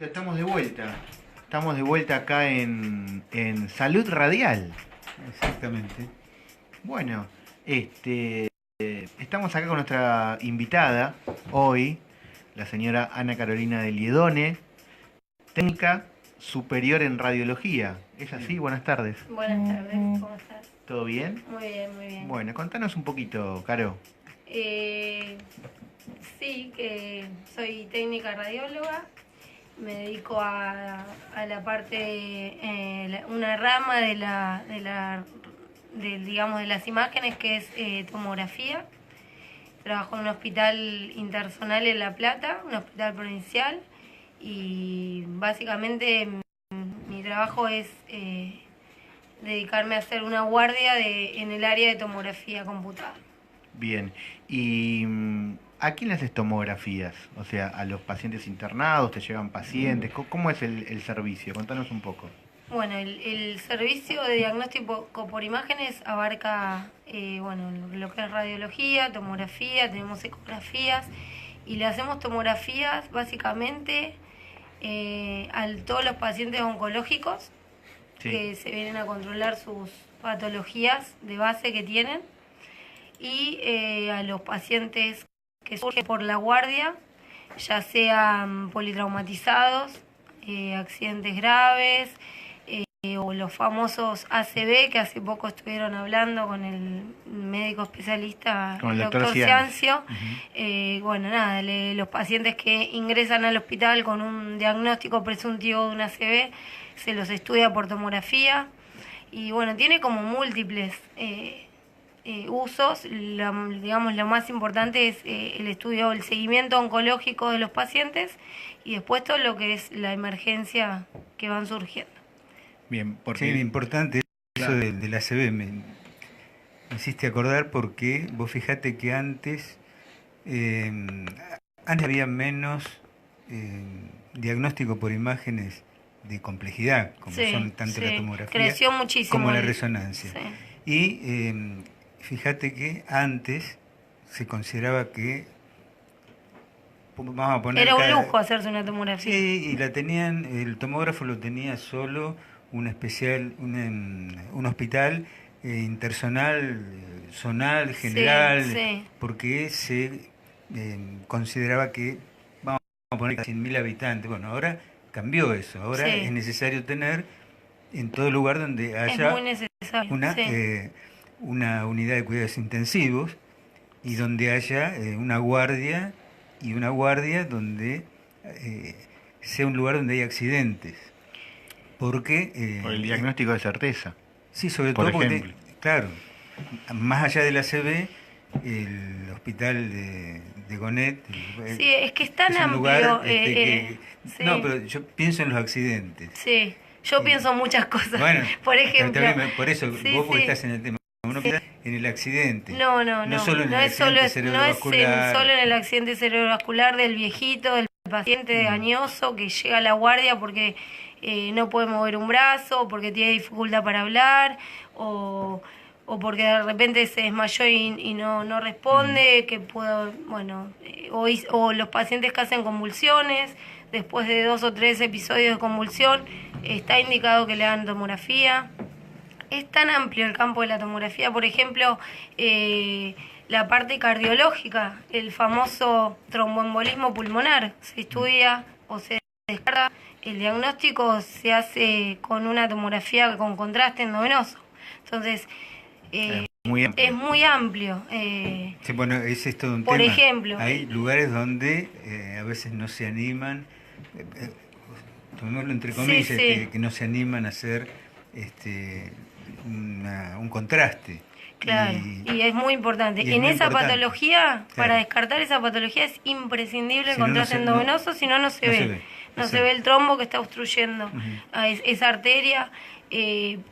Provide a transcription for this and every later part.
Estamos de vuelta acá en Salud Radial. Exactamente. Bueno, estamos acá con nuestra invitada hoy, la señora Ana Carolina de Liedone, técnica superior en radiología. ¿Es así? Buenas tardes. Buenas tardes, ¿cómo estás? ¿Todo bien? Muy bien, muy bien. Bueno, contanos un poquito, Caro. Sí, que soy técnica radióloga, me dedico a la parte, una rama digamos, de las imágenes que es tomografía. Trabajo en un hospital interzonal en La Plata, un hospital provincial, y básicamente mi trabajo es dedicarme a hacer una guardia en el área de tomografía computada. Bien. ¿Y a quién le haces tomografías? O sea, ¿a los pacientes internados? ¿Te llegan pacientes? ¿Cómo es el servicio? Contanos un poco. Bueno, el servicio de diagnóstico por imágenes abarca lo que es radiología, tomografía, tenemos ecografías y le hacemos tomografías básicamente a todos los pacientes oncológicos, Sí. que se vienen a controlar sus patologías de base que tienen, y a los pacientes que surgen por la guardia, ya sean politraumatizados, accidentes graves, o los famosos ACV, que hace poco estuvieron hablando con el médico especialista, Con el el doctor doctor Ciancio. Ciancio. Los pacientes que ingresan al hospital con un diagnóstico presuntivo de un ACV, se los estudia por tomografía, y bueno, tiene como múltiples usos. Digamos, lo más importante es el estudio, el seguimiento oncológico de los pacientes, y después todo lo que es la emergencia que van surgiendo. Bien, Sí, porque importante eso claro. del ACV. Me hiciste acordar porque vos fijate que eh, antes había menos eh, diagnóstico por imágenes de complejidad, como son tanto la tomografía Creció muchísimo como la resonancia. Sí. Y fíjate que antes se consideraba que, vamos a poner Era un lujo hacerse una tomografía. Sí, y la tenían, el tomógrafo lo tenía solo un hospital interzonal, zonal, general, Sí. porque se consideraba que, vamos a poner 100.000 habitantes. Bueno, ahora cambió eso, ahora Sí. es necesario tener en todo lugar donde Es haya muy necesario. una, Sí. una unidad de cuidados intensivos y donde haya una guardia donde eh, sea un lugar donde hay accidentes. Porque, por el diagnóstico de certeza, sí, sobre por todo porque, ejemplo. claro, más allá de la CB, el hospital de Gonet Sí, es que es tan es un amplio. lugar Sí. No, pero yo pienso en los accidentes. Sí, yo Y, pienso muchas cosas. bueno, Por ejemplo, por eso, sí, vos porque sí. estás en el tema, uno piensa en el accidente. No Solo en no el es solo, accidente no es cerebrovascular. solo en el accidente cerebrovascular del viejito, del paciente dañoso que llega a la guardia porque no puede mover un brazo, o porque tiene dificultad para hablar, o porque de repente se desmayó y no responde, que puedo, o los pacientes que hacen convulsiones, después de 2 o 3 episodios de convulsión, está indicado que le hagan tomografía. Es tan amplio el campo de la tomografía, por ejemplo, la parte cardiológica, el famoso tromboembolismo pulmonar, se estudia o se descarta, el diagnóstico se hace con una tomografía con contraste endovenoso. Entonces, Muy amplio. es muy amplio. Sí, bueno, ese es todo un Por tema. ejemplo, Hay lugares donde a veces no se animan, tomémoslo entre comillas, sí. que no se animan a hacer un contraste. Claro, y es muy importante. y es En muy esa importante. patología, para Claro. descartar esa patología, es imprescindible el Si no, contraste endovenoso, si no, no se ve. No se ve el trombo que está obstruyendo esa arteria.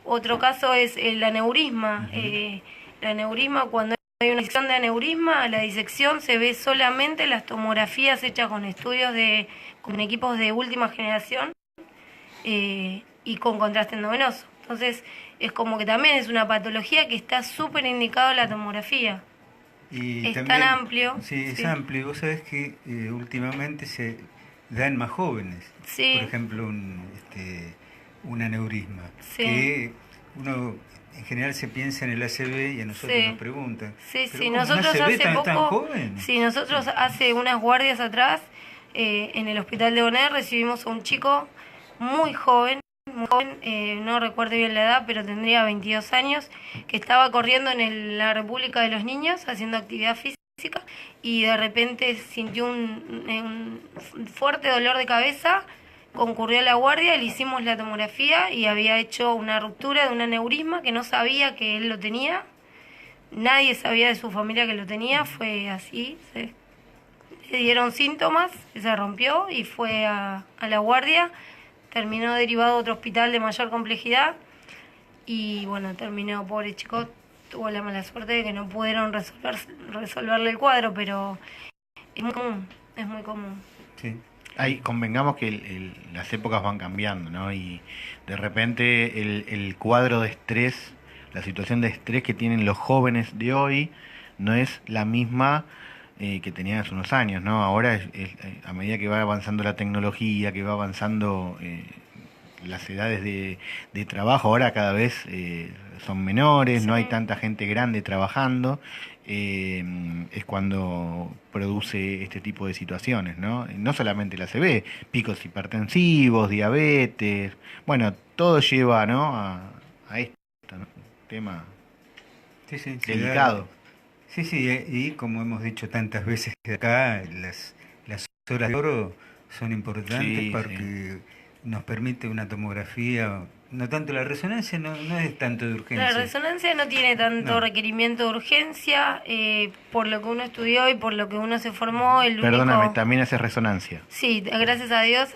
Otro caso es el aneurisma. El aneurisma, cuando hay una disección de aneurisma, la disección se ve solamente en las tomografías hechas con estudios con equipos de última generación, y con contraste endovenoso. Entonces, es como que también es una patología que está súper indicado en la tomografía. Y es también, tan amplio. Sí, es amplio. Vos sabés que últimamente da en más jóvenes. Sí. Por ejemplo, un aneurisma. Sí. Que uno en general se piensa en el ACV y a nosotros Sí. nos preguntan. Sí, ¿pero sí, cómo, un nosotros ACV hace tan poco, joven? sí, nosotros hace unas guardias atrás, en el hospital de Bonaire recibimos a un chico muy joven, no recuerdo bien la edad, pero tendría 22 años, que estaba corriendo en la República de los Niños haciendo actividad física y de repente sintió un fuerte dolor de cabeza, concurrió a la guardia, le hicimos la tomografía y había hecho una ruptura de un aneurisma que no sabía que él lo tenía. Nadie sabía de su familia que lo tenía, fue así, le dieron síntomas, se rompió y fue a la guardia, terminó derivado a otro hospital de mayor complejidad y bueno, terminó, pobre chico, tuvo la mala suerte de que no pudieron resolverle el cuadro, pero es muy común, es muy común. Sí. Ahí convengamos que las épocas van cambiando, ¿no? Y de repente el cuadro de estrés, la situación de estrés que tienen los jóvenes de hoy no es la misma que tenían hace unos años, ¿no? Ahora a medida que va avanzando la tecnología, que va avanzando las edades de trabajo, ahora cada vez son menores, Sí. no hay tanta gente grande trabajando, es cuando produce este tipo de situaciones, ¿no? No solamente la ACV, picos hipertensivos, diabetes, bueno, todo lleva, ¿no? a esto, ¿no? Tema Sí, sí, delicado. Sí, sí, y como hemos dicho tantas veces acá, las horas de oro son importantes Sí, porque nos permite una tomografía, no tanto la resonancia, no es tanto de La urgencia. resonancia no tiene tanto No. requerimiento de urgencia, por lo que uno estudió y por lo que uno se formó, el Perdóname, único... también hace resonancia. Sí, gracias a Dios,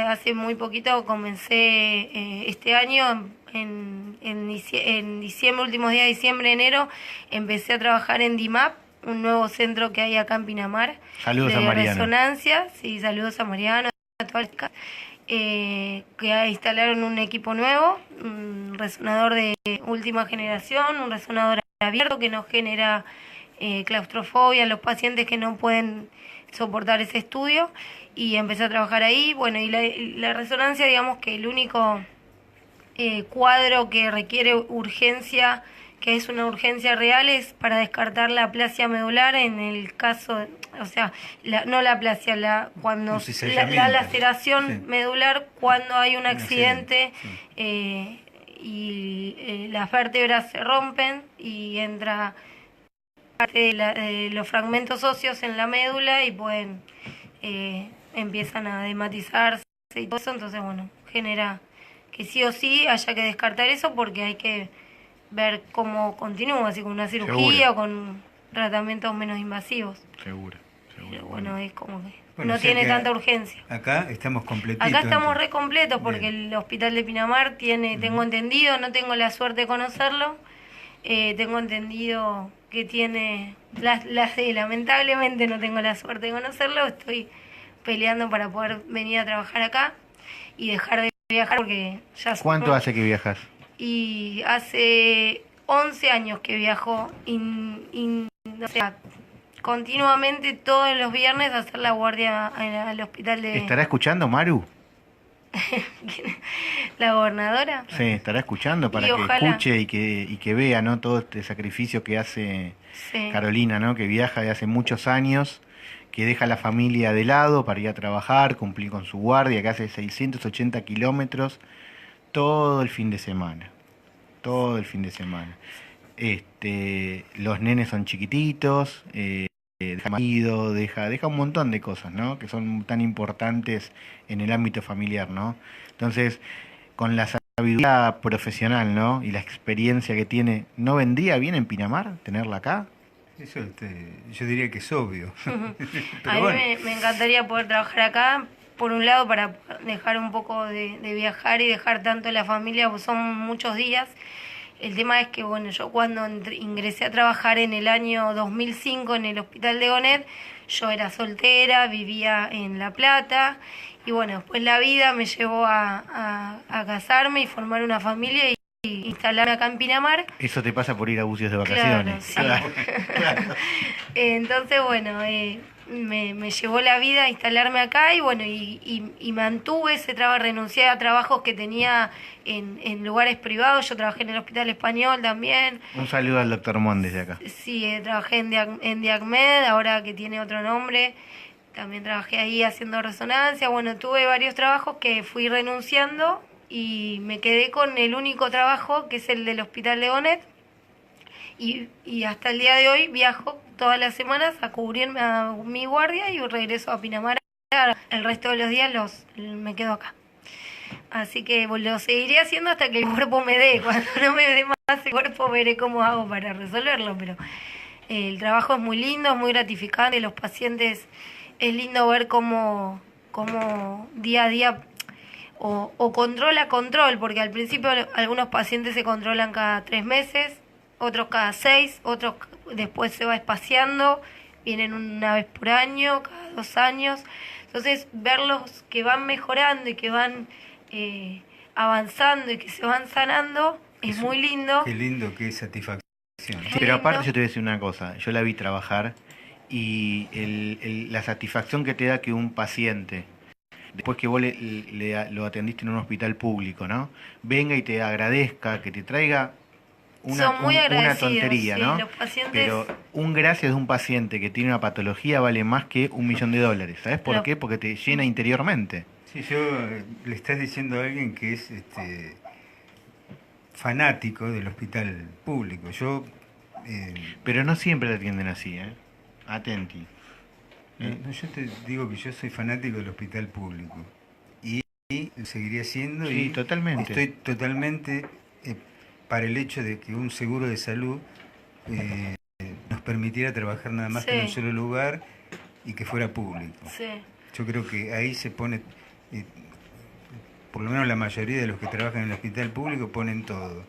hace muy poquito comencé este año, en diciembre, últimos días de diciembre, enero, empecé a trabajar en DIMAP, un nuevo centro que hay acá en Pinamar. Saludos de a Mariano. resonancia, sí, saludos a Mariano, a todas las chicas, que instalaron un equipo nuevo, un resonador de última generación, un resonador abierto que no genera claustrofobia en los pacientes que no pueden soportar ese estudio, y empecé a trabajar ahí. Bueno, y la resonancia, digamos que el único cuadro que requiere urgencia, que es una urgencia real, es para descartar la aplasia medular en el caso, o sea, no la aplasia, cuando Un la cizallamiento. laceración Sí. medular cuando hay un accidente, sí. y las vértebras se rompen y entra parte de los fragmentos óseos en la médula y pueden empiezan a dematizarse y todo eso, entonces bueno, genera que sí o sí haya que descartar eso porque hay que ver cómo continúa, así con una cirugía Seguro. o con tratamientos menos invasivos. Seguro. Pero bueno, es como que Bueno, no o sea tiene que tanta urgencia. Acá estamos completitos. Acá estamos entonces. re completos porque Bien. el hospital de Pinamar tiene, tengo entendido, no tengo la suerte de conocerlo, tengo entendido que tiene, lamentablemente no tengo la suerte de conocerlo, estoy peleando para poder venir a trabajar acá y dejar de viajar porque ya... ¿Cuánto hace que viajas? Y hace 11 años que viajo, o sea, continuamente todos los viernes a hacer la guardia al hospital de... ¿Estará escuchando Maru? ¿La gobernadora? Sí, estará escuchando para Y que ojalá. escuche y que vea, ¿no? Todo este sacrificio que hace Sí. Carolina, ¿no? Que viaja de hace muchos años, que deja a la familia de lado para ir a trabajar, cumplir con su guardia, que hace 680 kilómetros todo el fin de semana. Todo el fin de semana. Los nenes son chiquititos, deja marido, deja un montón de cosas, ¿no? Que son tan importantes en el ámbito familiar, ¿no? Entonces, con la sabiduría profesional, ¿no? Y la experiencia que tiene, ¿no vendría bien en Pinamar tenerla acá? Eso yo diría que es obvio. A Pero mí bueno, me encantaría poder trabajar acá, por un lado para dejar un poco de viajar y dejar tanto la familia, pues son muchos días. El tema es que, bueno, yo cuando ingresé a trabajar en el año 2005 en el hospital de Gonet, yo era soltera, vivía en La Plata, y bueno, después la vida me llevó a casarme y formar una familia y instalarme acá en Pinamar. Eso te pasa por ir a bucios de Claro, vacaciones. sí. Claro, claro. Entonces, bueno, me llevó la vida a instalarme acá y bueno, y mantuve ese trabajo, renuncié a trabajos que tenía en lugares privados. Yo trabajé en el Hospital Español también. Un saludo al doctor Mon desde acá. Sí, trabajé en Diacmed, ahora que tiene otro nombre. También trabajé ahí haciendo resonancia. Bueno, tuve varios trabajos que fui renunciando y me quedé con el único trabajo que es el del Hospital de Bonet. Y hasta el día de hoy viajo todas las semanas a cubrirme a mi guardia y regreso a Pinamar. El resto de los días me quedo acá. Así que lo seguiré haciendo hasta que el cuerpo me dé. Cuando no me dé más el cuerpo veré cómo hago para resolverlo. Pero el trabajo es muy lindo, es muy gratificante. Los pacientes, es lindo ver cómo día a día o control a control, porque al principio algunos pacientes se controlan cada 3 meses, otros cada 6, otros después se va espaciando, vienen una vez por año, cada 2 años. Entonces, verlos que van mejorando y que van avanzando y que se van sanando es muy lindo. Qué lindo, qué satisfacción. Sí, pero aparte yo te voy a decir una cosa, yo la vi trabajar y la satisfacción que te da que un paciente, después que vos lo atendiste en un hospital público, ¿no? Venga y te agradezca, que te traiga Son muy una agradecidos, tontería, sí, ¿no? los pacientes. Pero un gracias de un paciente que tiene una patología vale más que $1.000.000. ¿Sabes por Pero- qué? Porque te llena interiormente. Sí, le estás diciendo a alguien que es fanático del hospital público. Pero no siempre te atienden así, ¿eh? Atenti. No, yo te digo que yo soy fanático del hospital público y seguiría siendo Sí, y totalmente. estoy totalmente para el hecho de que un seguro de salud nos permitiera trabajar nada más que en un Sí. solo lugar y que fuera público. Sí, Yo creo que ahí se pone, por lo menos la mayoría de los que trabajan en el hospital público ponen todo.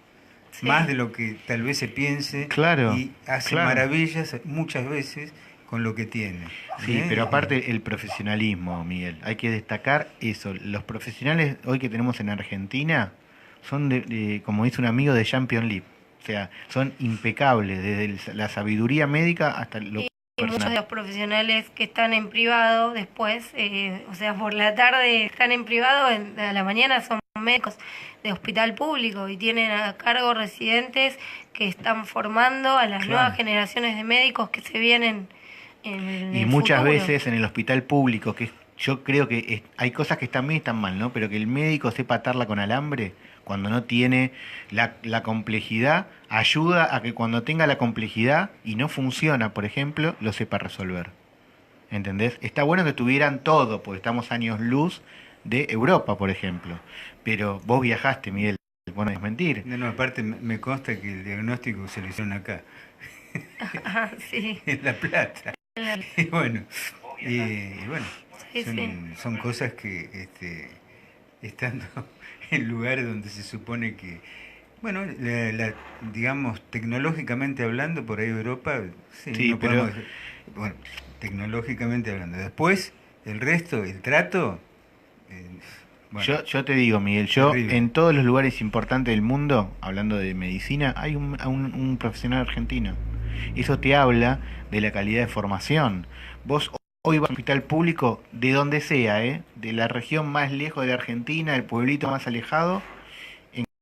sí. Más de lo que tal vez se piense, Claro, y hace claro. maravillas muchas veces con lo que tiene. Sí, ¿eh? pero aparte el profesionalismo, Miguel, hay que destacar eso. Los profesionales hoy que tenemos en Argentina son, como dice un amigo, de Champions League. O sea, son impecables, desde la sabiduría médica hasta lo Y muchos de personal. los profesionales que están en privado después, o sea, por la tarde están en privado, a la mañana son médicos de hospital público y tienen a cargo residentes que están formando a las Claro. nuevas generaciones de médicos que se vienen en Y el muchas futuro. veces en el hospital público, que yo creo que hay cosas que están bien y están mal, ¿no? Pero que el médico sepa atarla con alambre cuando no tiene la complejidad, ayuda a que cuando tenga la complejidad y no funciona, por ejemplo, lo sepa resolver. ¿Entendés? Está bueno que tuvieran todo, porque estamos años luz de Europa, por ejemplo. Pero vos viajaste, Miguel, bueno, desmentir. No, aparte me consta que el diagnóstico se lo hicieron acá, Ajá, sí. en La Plata. Y bueno, Sí, sí. son cosas que estando en lugares donde se supone que, bueno, digamos, tecnológicamente hablando, por ahí Europa, sí, Sí, no pero- podemos, bueno, tecnológicamente hablando. Después, el resto, el trato, bueno, Yo te digo, Miguel, yo terrible. en todos los lugares importantes del mundo, hablando de medicina, hay un profesional argentino. Eso te habla de la calidad de formación. Vos hoy vas a un hospital público de donde sea, de la región más lejos de la Argentina, del pueblito más alejado,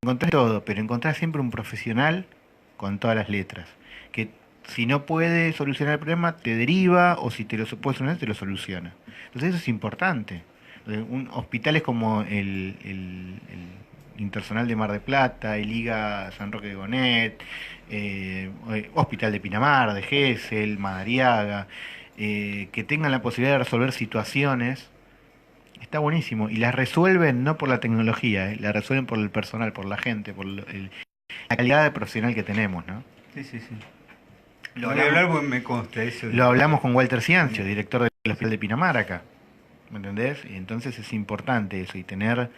encontrás todo, pero encontrás siempre un profesional con todas las letras, que si no puede solucionar el problema, te deriva, o si te lo puede solucionar, te lo soluciona. Entonces eso es importante. Hospitales como el Intersonal de Mar de Plata, el IGA San Roque de Gonet, Hospital de Pinamar, de Gesell, Madariaga, que tengan la posibilidad de resolver situaciones, está buenísimo. Y las resuelven no por la tecnología, la resuelven por el personal, por la gente, por la calidad de profesional que tenemos, ¿no? Sí, sí, sí. Lo Voy a hablamos- hablar porque me consta eso. Lo hablamos con Walter Ciancio, director del Hospital de Pinamar acá. ¿Me entendés? Y entonces es importante eso y tener,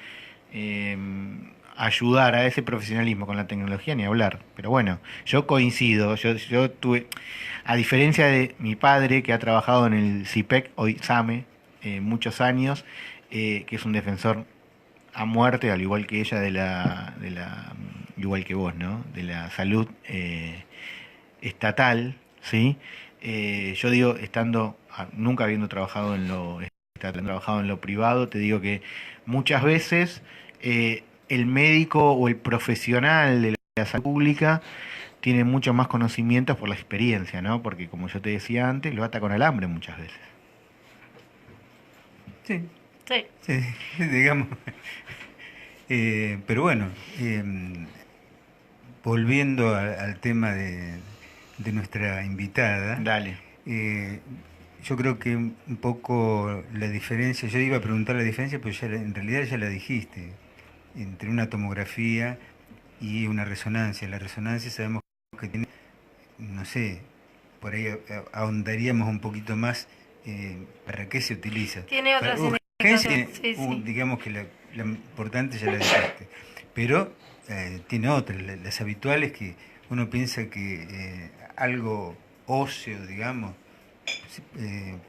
ayudar a ese profesionalismo con la tecnología ni hablar. Pero bueno, yo coincido, yo tuve, a diferencia de mi padre que ha trabajado en el CIPEC, hoy SAME, muchos años, que es un defensor a muerte, al igual que ella, igual que vos, ¿no? De la salud estatal, ¿sí? Yo digo, nunca habiendo trabajado trabajado en lo privado, te digo que muchas veces el médico o el profesional de la salud pública tiene mucho más conocimientos por la experiencia, ¿no? Porque como yo te decía antes, lo ata con alambre muchas veces. Sí, Sí. sí, digamos. Pero bueno, volviendo al tema de nuestra invitada, Dale. yo creo que un poco la diferencia, yo iba a preguntar la diferencia, pero en realidad ya la dijiste, entre una tomografía y una resonancia. La resonancia sabemos que tiene, no sé, por ahí ahondaríamos un poquito más para qué se utiliza. Tiene Para otras urgencia, indicaciones, sí. digamos que la importante ya la dijiste, pero tiene otras, las habituales que uno piensa que algo óseo, digamos,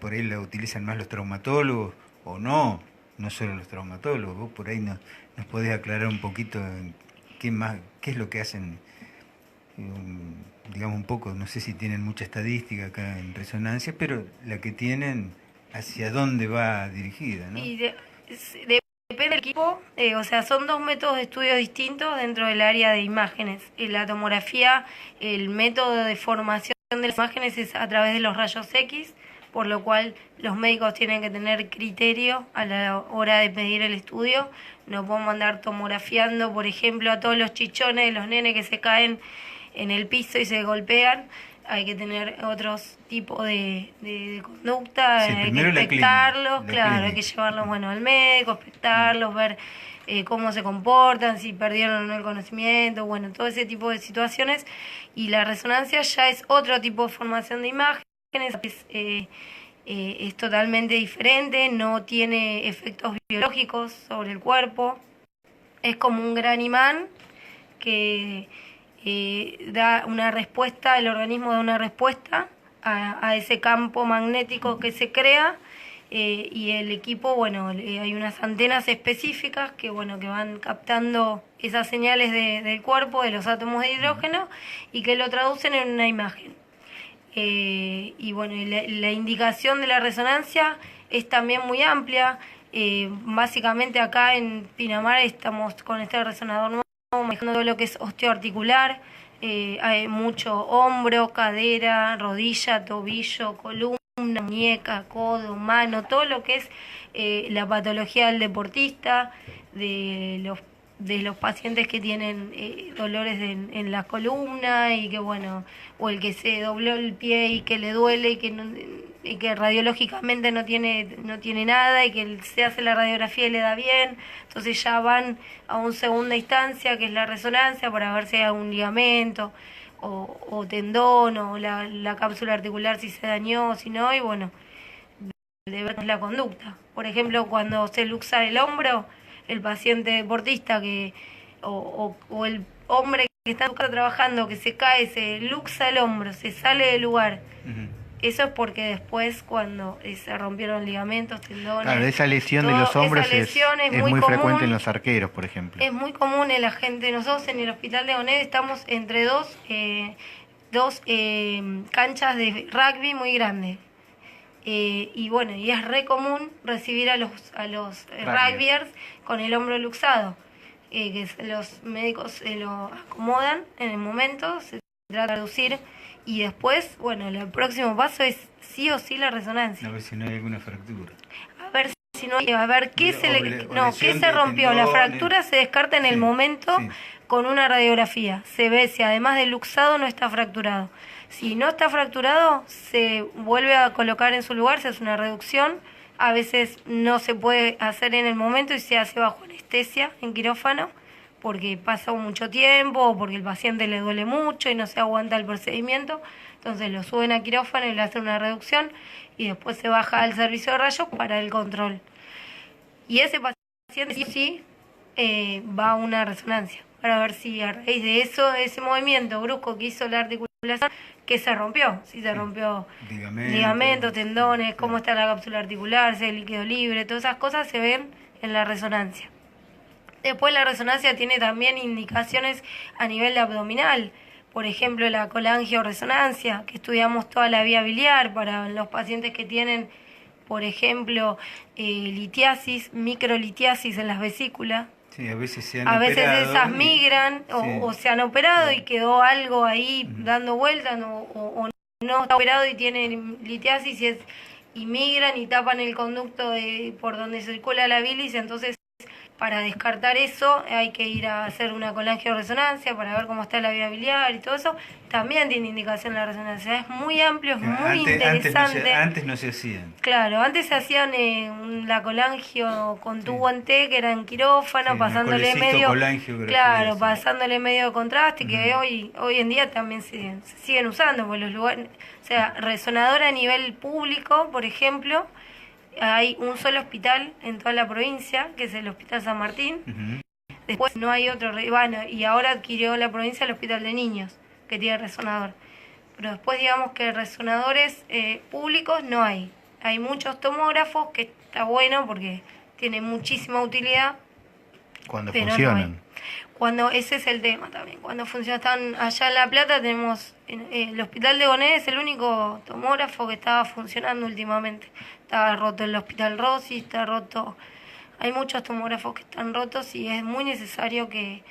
por ahí la utilizan más los traumatólogos o no, no solo los traumatólogos. Vos por ahí nos podés aclarar un poquito en qué es lo que hacen, digamos un poco, no sé si tienen mucha estadística acá en resonancia, pero la que tienen, hacia dónde va dirigida, ¿no? Y depende del equipo, o sea, son dos métodos de estudio distintos dentro del área de imágenes. En la tomografía, el método de formación de las imágenes es a través de los rayos X, por lo cual los médicos tienen que tener criterio a la hora de pedir el estudio. No podemos andar tomografiando, por ejemplo, a todos los chichones de los nenes que se caen en el piso y se golpean. Hay que tener otros tipos de conducta, Sí, hay que primero la expectarlos, clínica, claro, hay que llevarlos al médico, expectarlos, ver cómo se comportan, si perdieron o no el conocimiento, bueno, todo ese tipo de situaciones. Y la resonancia ya es otro tipo de formación de imágenes, es totalmente diferente, no tiene efectos biológicos sobre el cuerpo, es como un gran imán que da una respuesta, el organismo da una respuesta a ese campo magnético que se crea, y el equipo, bueno, hay unas antenas específicas que, bueno, que van captando esas señales del cuerpo, de los átomos de hidrógeno, y que lo traducen en una imagen. Y bueno, la indicación de la resonancia es también muy amplia. Básicamente acá en Pinamar estamos con este resonador nuevo, manejando todo lo que es osteoarticular. Hay mucho hombro, cadera, rodilla, tobillo, columna, muñeca, codo, mano, todo lo que es la patología del deportista, de los pacientes que tienen dolores en la columna y que, bueno, o el que se dobló el pie y que le duele y que radiológicamente no tiene nada y que se hace la radiografía y le da bien. Entonces ya van a una segunda instancia, que es la resonancia, para ver si hay un ligamento o tendón o la cápsula articular, si se dañó, si no, y bueno, de ver la conducta. Por ejemplo, cuando se luxa el hombro, el paciente deportista o el hombre que está trabajando, que se cae, se luxa el hombro, se sale del lugar. Ujú. Eso es porque después, cuando se rompieron ligamentos, tendones... Claro, esa lesión de los hombros esa lesión es muy común, frecuente en los arqueros, por ejemplo. es muy común en la gente. Nosotros en el hospital de ONED estamos entre dos canchas de rugby muy grandes. Y bueno, y es re común recibir a los rugbyers con el hombro luxado, los médicos lo acomodan en el momento, se trata de reducir, y después, bueno, el próximo paso es sí o sí la resonancia. A ver si no hay alguna fractura. A ver si no, a ver qué lesión se de rompió. La tendones. fractura se descarta en el Sí, momento sí. con una radiografía. Se ve si además del luxado no está fracturado. Si no está fracturado, se vuelve a colocar en su lugar, se hace una reducción. A veces no se puede hacer en el momento y se hace bajo anestesia en quirófano, porque pasa mucho tiempo o porque el paciente le duele mucho y no se aguanta el procedimiento. Entonces lo suben a quirófano y le hacen una reducción y después se baja al servicio de rayos para el control. Y ese paciente sí va a una resonancia para ver si a raíz de eso, de ese movimiento brusco que hizo la articulación, que se rompió, si se rompió ligamentos, tendones, cómo está la cápsula articular, si hay líquido libre, todas esas cosas se ven en la resonancia. Después la resonancia tiene también indicaciones a nivel abdominal, por ejemplo, la colangioresonancia, que estudiamos toda la vía biliar para los pacientes que tienen, por ejemplo, litiasis, microlitiasis en las vesículas. Sí, a veces se han A veces operado esas y- migran sí, o se han operado y claro. quedó algo ahí Ujú. dando vueltas o no está operado y tienen litiasis y migran y tapan el conducto por donde circula la bilis. Entonces, para descartar eso hay que ir a hacer una colangioresonancia para ver cómo está la vía biliar y todo eso. También tiene indicación la resonancia. Es muy amplio, es Que muy antes no interesante. antes no se hacían. Claro, antes se hacían la colangio con Sí. tubo en T, que era en quirófano, Sí, pasándole una medio, colexistocolangiografía, claro, sí. pasándole medio de contraste, que Ujú. hoy en día también se siguen usando, porque los lugares, o sea, resonadora a nivel público, por ejemplo, hay un solo hospital en toda la provincia, que es el Hospital San Martín. Ujú. Después no hay otro, bueno, y ahora adquirió la provincia el Hospital de Niños, que tiene resonador. Pero después digamos que resonadores públicos no hay. Hay muchos tomógrafos, que está bueno porque tiene muchísima utilidad, Cuando pero no funcionan. hay. Cuando, ese es el tema también. Cuando funciona, están allá en La Plata, tenemos el Hospital de Bonet, es el único tomógrafo que estaba funcionando últimamente. Estaba roto el Hospital Rossi, está roto. Hay muchos tomógrafos que están rotos y es muy necesario que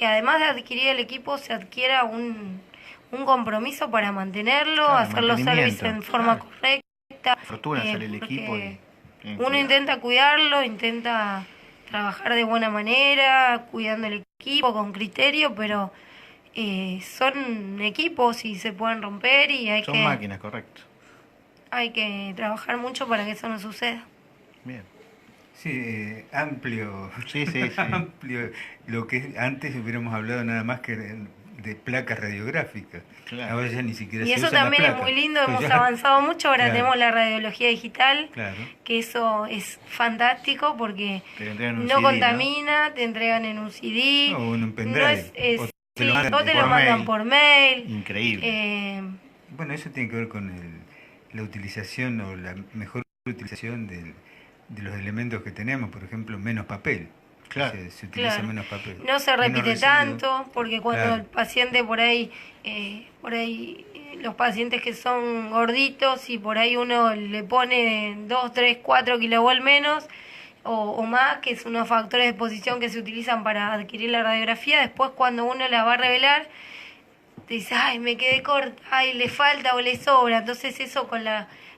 además de adquirir el equipo se adquiera un compromiso para mantenerlo, Claro, hacer los mantenimiento, servicios en forma claro. correcta. Fortuna hacer el Porque equipo y bien uno cuidado. intenta cuidarlo, intenta trabajar de buena manera, cuidando el equipo con criterio, pero son equipos y se pueden romper y Son máquinas, correcto. hay que trabajar mucho para que eso no suceda. Bien. Sí, amplio, Sí, sí, sí. amplio. Lo que antes hubiéramos hablado nada más que de placas radiográficas. Claro. Ahora ya ni siquiera Y se eso usan las también es placas. muy lindo, Pues hemos ya- avanzado mucho, ahora Claro. tenemos la radiología digital, Claro. que eso es fantástico porque Te entregan un no CD, contamina, te entregan en un CD, O en un no pendrive. es, O te sí, lo mandan o te lo por mandan mail. por mail. Increíble. Bueno, eso tiene que ver con la utilización o la mejor utilización de los elementos que tenemos, por ejemplo, menos papel. Claro. Se utiliza Claro. menos papel. No se Menos repite residuo. tanto, porque cuando Claro. el paciente los pacientes que son gorditos y por ahí uno le pone 2, 3, 4 kilovolt menos o más, que son unos factores de exposición que se utilizan para adquirir la radiografía, después cuando uno la va a revelar, te dice, ay, me quedé corta, ay, le falta o le sobra. Entonces eso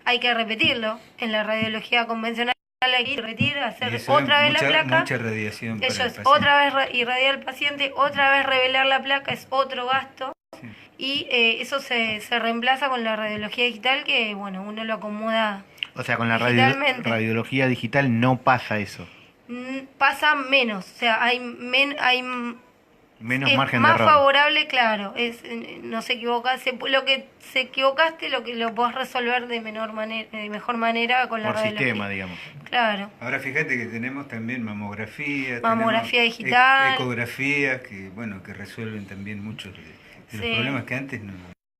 hay que repetirlo. En la radiología convencional hay que repetir, Y hacer eso es otra vez la placa. mucha radiación para Eso el es paciente. otra vez irradiar al paciente, otra vez revelar la placa, es otro gasto. Sí. Y eso se reemplaza con la radiología digital, que bueno, uno lo acomoda O sea, con la digitalmente. radiología digital no pasa eso. Pasa menos, o sea, hay Menos es margen de más error. favorable, claro, no se equivoca, lo que se equivocaste lo podés resolver de mejor manera con la Por radiología. sistema, digamos. Claro. Ahora fíjate que tenemos también mamografía, Mamografía tenemos digital. ecografías que bueno que resuelven también muchos de los Sí. problemas que antes no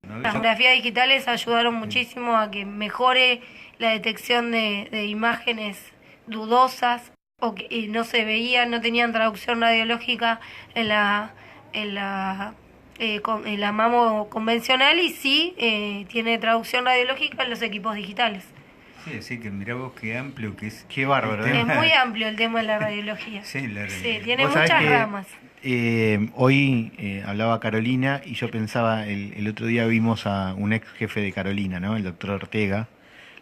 Las había. mamografías digitales ayudaron muchísimo a que mejore la detección de imágenes dudosas o que no se veían, no tenían traducción radiológica en la mamo convencional y sí tiene traducción radiológica en los equipos digitales. Sí, así que mirá vos qué amplio que es. Qué bárbaro, el ¿eh? Es tema. muy amplio el tema de la radiología. Sí, la Sí, radiología. tiene Vos sabés muchas que, ramas. Hoy hablaba Carolina y yo pensaba, el otro día vimos a un ex jefe de Carolina, ¿no? El doctor Ortega,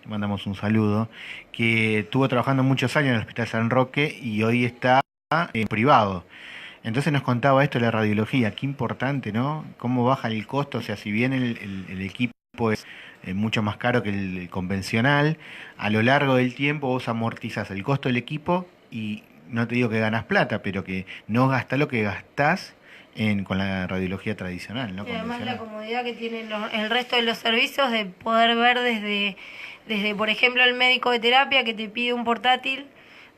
le mandamos un saludo, que estuvo trabajando muchos años en el Hospital San Roque y hoy está en privado. Entonces nos contaba esto de la radiología, qué importante, ¿no? Cómo baja el costo, o sea, si bien el equipo es mucho más caro que el convencional, a lo largo del tiempo vos amortizás el costo del equipo y no te digo que ganas plata, pero que no gastás lo que gastás con la radiología tradicional, ¿no? Y además la Convencional. comodidad que tienen el resto de los servicios de poder ver desde, por ejemplo, el médico de terapia que te pide un portátil,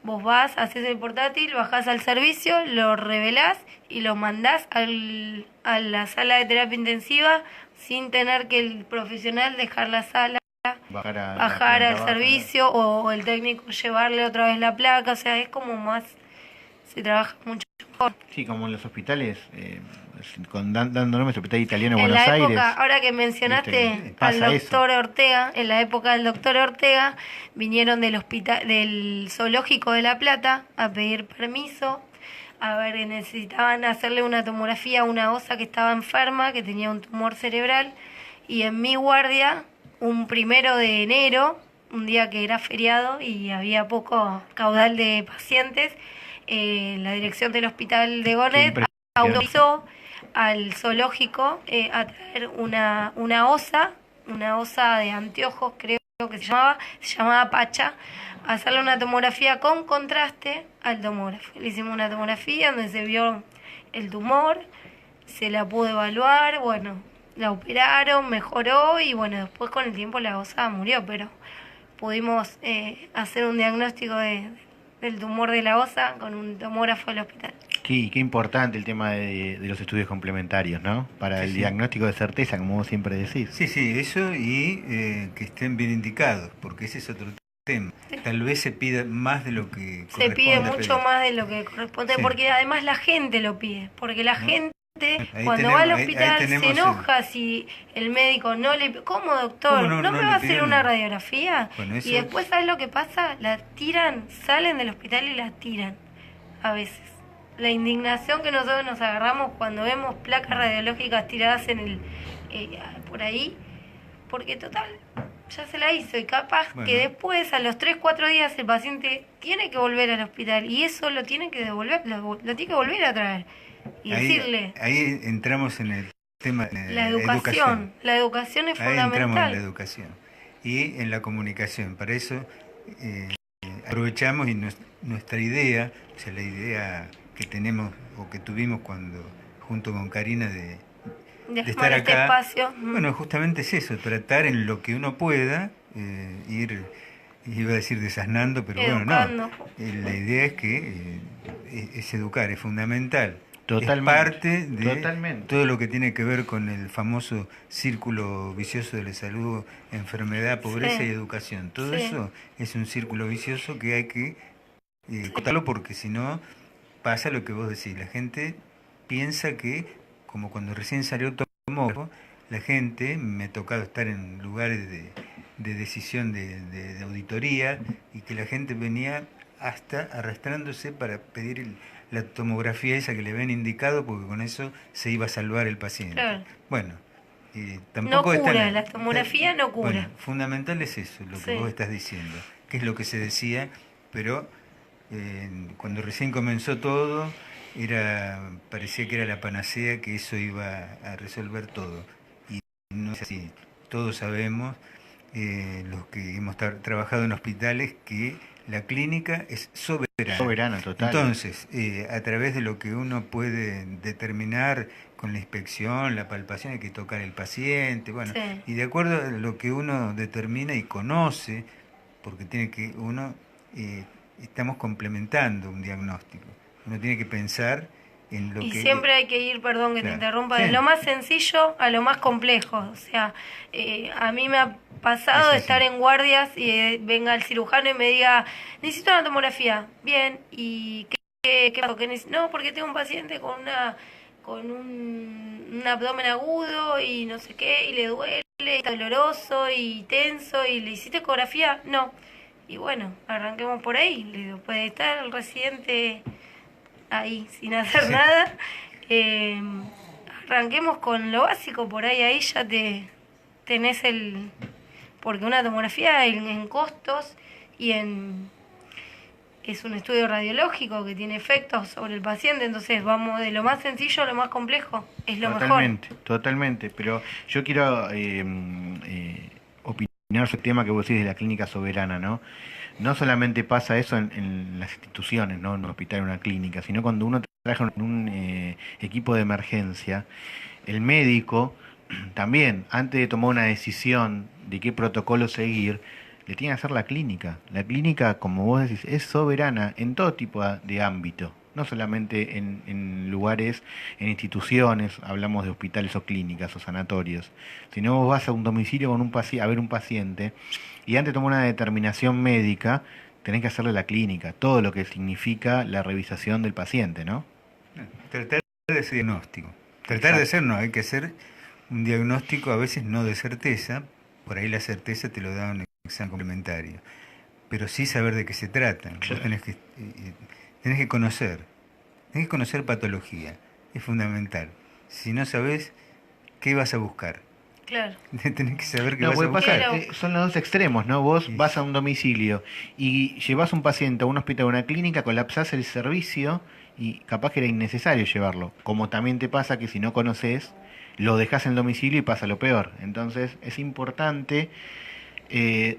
vos vas, haces el portátil, bajás al servicio, lo revelás y lo mandás a la sala de terapia intensiva sin tener que el profesional dejar la sala, Bajar, a la bajar planta al baja, servicio o el técnico llevarle otra vez la placa, o sea, es como más, se trabaja mucho más. Sí, como en los hospitales, dando nombres, el hospital italiano de En Buenos la Aires. época, ahora que mencionaste ¿viste? al Pasa eso. doctor Ortega, en la época del doctor Ortega, vinieron del hospital, del zoológico de La Plata a pedir permiso. A ver, necesitaban hacerle una tomografía a una osa que estaba enferma, que tenía un tumor cerebral. Y en mi guardia, un 1 de enero, un día que era feriado y había poco caudal de pacientes, la dirección del hospital de Qué Gonet impresionante. autorizó al zoológico a traer una osa de anteojos, creo que se llamaba Pacha, a hacerle una tomografía con contraste al tomógrafo. Le hicimos una tomografía donde se vio el tumor, se la pudo evaluar, bueno, la operaron, mejoró y bueno, después con el tiempo la osa murió, pero pudimos hacer un diagnóstico del tumor de la osa con un tomógrafo del hospital. Qué importante el tema de los estudios complementarios, ¿no? Para Sí, el sí. diagnóstico de certeza, como vos siempre decís. Sí, sí, eso y que estén bien indicados, porque ese es otro tema. Tal vez se pida más de lo que Se pide corresponde mucho pedir. más de lo que corresponde, Sí. porque además la gente lo pide, porque la ¿No? gente Ahí cuando tenemos- va al ahí hospital tenemos se el- enoja si el médico no le... ¿Cómo, doctor? ¿Cómo ¿No no me le va a hacer piden? una radiografía? Bueno, eso- Y después, ¿sabes lo que pasa? La tiran, salen del hospital y la tiran, a veces. La indignación que nosotros nos agarramos cuando vemos placas radiológicas tiradas en el por ahí, porque total, ya se la hizo y capaz Bueno. que después, a los 3-4 días, el paciente tiene que volver al hospital y eso lo tiene que devolver, lo tiene que volver a traer y decirle, ahí entramos en el tema de la educación es Ahí entramos en la fundamental. educación y en la comunicación. Para eso aprovechamos y nuestra idea, o sea, la idea que tenemos o que tuvimos cuando junto con Karina de estar Armar este acá, espacio. bueno, justamente es eso, tratar en lo que uno pueda ir, iba a decir desasnando, pero bueno, Educando. no. La idea es que es educar, es fundamental. Totalmente, Es parte de totalmente. todo lo que tiene que ver con el famoso círculo vicioso de la salud, enfermedad, pobreza Sí. y educación. Todo Sí. eso es un círculo vicioso que hay que cortarlo, porque si no pasa lo que vos decís. La gente piensa que, como cuando recién salió el tomógrafo, la gente, me ha tocado estar en lugares de decisión de auditoría, y que la gente venía hasta arrastrándose para pedir la tomografía esa que le habían indicado, porque con eso se iba a salvar el paciente. Claro. Bueno, No tampoco cura, la tomografía no cura. Bueno, fundamental es eso, lo que Sí. vos estás diciendo, que es lo que se decía, pero cuando recién comenzó todo, parecía que era la panacea, que eso iba a resolver todo. Y no es así. Todos sabemos, los que hemos trabajado en hospitales, que la clínica es soberana. Soberana, total. Entonces, a través de lo que uno puede determinar con la inspección, la palpación, hay que tocar el paciente, bueno, Sí. y de acuerdo a lo que uno determina y conoce, porque estamos complementando un diagnóstico. Uno tiene que pensar en lo Y que... siempre hay que ir, perdón que te Claro. interrumpa, Sí. de lo más sencillo a lo más complejo. O sea, a mí me ha pasado Es de así. estar en guardias y venga el cirujano y me diga, necesito una tomografía. Bien, ¿y qué pasó? No, porque tengo un paciente con un abdomen agudo y no sé qué, y le duele, y está doloroso y tenso, y le hiciste ecografía. No. Y bueno, arranquemos por ahí. Le digo, puede estar el residente ahí sin hacer Sí. nada. Arranquemos con lo básico, por ahí ya tenés porque una tomografía en costos y es un estudio radiológico que tiene efectos sobre el paciente, entonces vamos de lo más sencillo a lo más complejo, es lo Totalmente, mejor. totalmente. Pero yo quiero opinar sobre el tema que vos decís de la clínica soberana, ¿no? No solamente pasa eso en las instituciones, ¿no? En un hospital, en una clínica, sino cuando uno trabaja en un equipo de emergencia, el médico también, antes de tomar una decisión de qué protocolo seguir, le tiene que hacer la clínica. La clínica, como vos decís, es soberana en todo tipo de ámbito, no solamente en lugares, en instituciones, hablamos de hospitales o clínicas o sanatorios, sino vos vas a un domicilio con a ver un paciente y antes de tomar una determinación médica, tenés que hacerle la clínica, todo lo que significa la revisación del paciente, ¿no? Tratar de hacer diagnóstico. Tratar de hacer, no, hay que hacer un diagnóstico a veces no de certeza, por ahí la certeza te lo da un examen complementario, pero sí saber de qué se trata. Vos tenés que conocer patología, es fundamental. Si no sabés, ¿qué vas a buscar? Claro. Tenés que saber qué No, vas a puede buscar. pasar, son los dos extremos, ¿no? Vos Sí. vas a un domicilio y llevas un paciente a un hospital o una clínica, colapsás el servicio y capaz que era innecesario llevarlo. Como también te pasa que si no conoces, lo dejás en el domicilio y pasa lo peor. Entonces es importante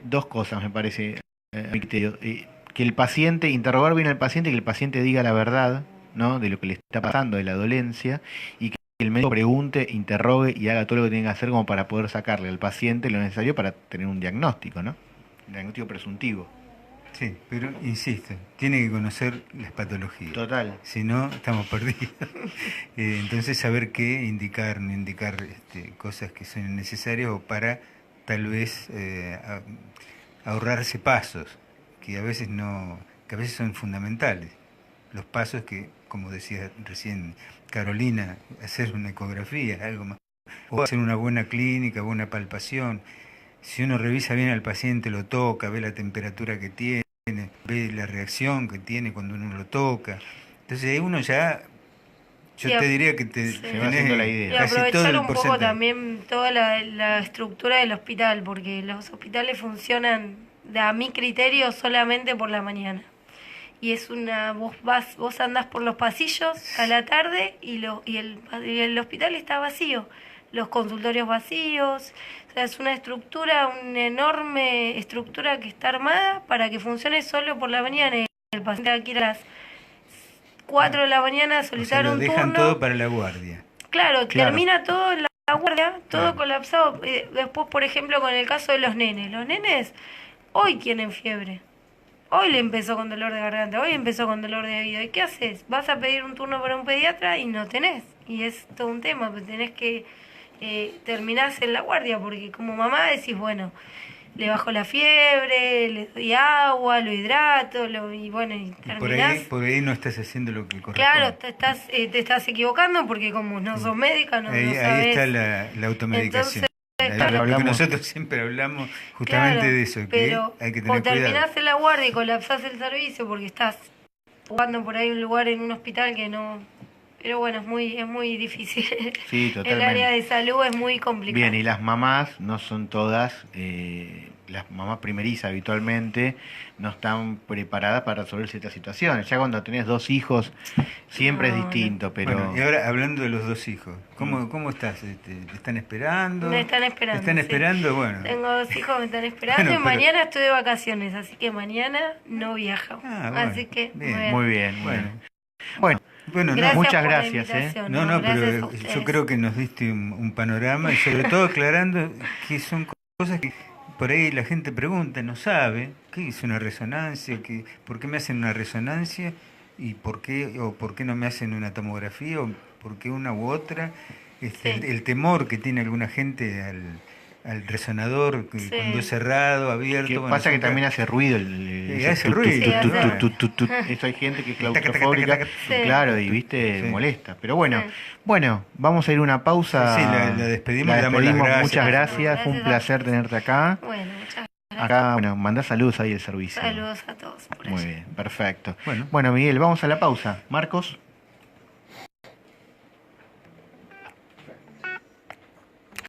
dos cosas, me parece, a mi criterio. Que el paciente, interrogar bien al paciente, que el paciente diga la verdad, ¿no? De lo que le está pasando, de la dolencia, y que el médico pregunte, interrogue y haga todo lo que tiene que hacer como para poder sacarle al paciente lo necesario para tener un diagnóstico, ¿no? Un diagnóstico presuntivo. Sí, pero insisto, tiene que conocer las patologías. Total. Si no, estamos perdidos. Entonces, saber qué indicar, no indicar cosas que son necesarias o para tal vez ahorrarse pasos que a veces no, que a veces son fundamentales. Los pasos que, como decía recién Carolina, hacer una ecografía, algo más, o hacer una buena clínica, buena palpación. Si uno revisa bien al paciente, lo toca, ve la temperatura que tiene, ve la reacción que tiene cuando uno lo toca. Entonces ahí uno ya, yo Y te diría que te sí. Se va haciendo la idea. Y casi todo aprovechar el un poco porcentaje. también toda la estructura del hospital, porque los hospitales funcionan, a mi criterio, solamente por la mañana. Y es vos andás por los pasillos a la tarde y el hospital está vacío, los consultorios vacíos, o sea, es una enorme estructura que está armada para que funcione solo por la mañana. Y el paciente va a ir a las 4 de la mañana a O sea, solicitar lo un dejan turno. todo para la guardia. Claro, Claro. termina todo en la guardia, todo Claro. colapsado. Después, por ejemplo, con el caso de los nenes. Los nenes hoy tienen fiebre. Hoy le empezó con dolor de garganta, hoy empezó con dolor de oído. ¿Y qué haces? Vas a pedir un turno para un pediatra y no tenés. Y es todo un tema, pues tenés que terminarse en la guardia, porque como mamá decís, bueno, le bajo la fiebre, le doy agua, lo hidrato, y bueno, y terminás. Por ahí no estás haciendo lo que corresponde. Claro, te estás equivocando porque como no sos médica, no Ahí sabés. está la automedicación. claro, Porque hablamos- nosotros siempre hablamos justamente Claro, de eso, que pero hay que o tener terminás cuidado. en la guardia y colapsás el servicio porque estás jugando por ahí un lugar en un hospital que no. Pero bueno, es muy difícil. Sí, El totalmente. área de salud es muy complicada. Bien, y las mamás no son todas, las mamás primerizas habitualmente no están preparadas para resolver ciertas situaciones. Ya cuando tenés dos hijos siempre es No, distinto, pero Bueno, y ahora hablando de los dos hijos, ¿cómo estás? ¿Te están esperando? Me están esperando. ¿Te están sí. esperando? Bueno. Tengo dos hijos que me están esperando Bueno, y pero- mañana estoy de vacaciones, así que mañana no viajo. Ah, bueno, así que bien. muy bien, muy Bueno, bien. Bueno, bueno, Gracias muchas por la gracias, invitación, no, gracias a pero ustedes. yo creo que nos diste un panorama y sobre todo aclarando que son cosas que por ahí la gente pregunta, no sabe, ¿qué es una resonancia? ¿Por qué me hacen una resonancia? ¿Y por qué no me hacen una tomografía? ¿O por qué una u otra? Sí. El temor que tiene alguna gente al resonador, Sí. cuando es cerrado, abierto. que bueno, pasa que son también ca- hace ruido hace ruido, Sí, hace- Esto hay gente que es Taca, taca, claustrofóbica, taca, taca. Sí. claro, y viste, Sí. molesta. Pero bueno, Sí. bueno, vamos a ir a una pausa. Sí, la despedimos, le damos las gracias. Muchas gracias, Gracias fue un a placer ustedes. tenerte acá. Bueno, muchas Acá, bueno, mandá saludos ahí al servicio. saludos a todos por Muy allá. bien, perfecto. Bueno. Bueno, Miguel, vamos a la pausa. Marcos.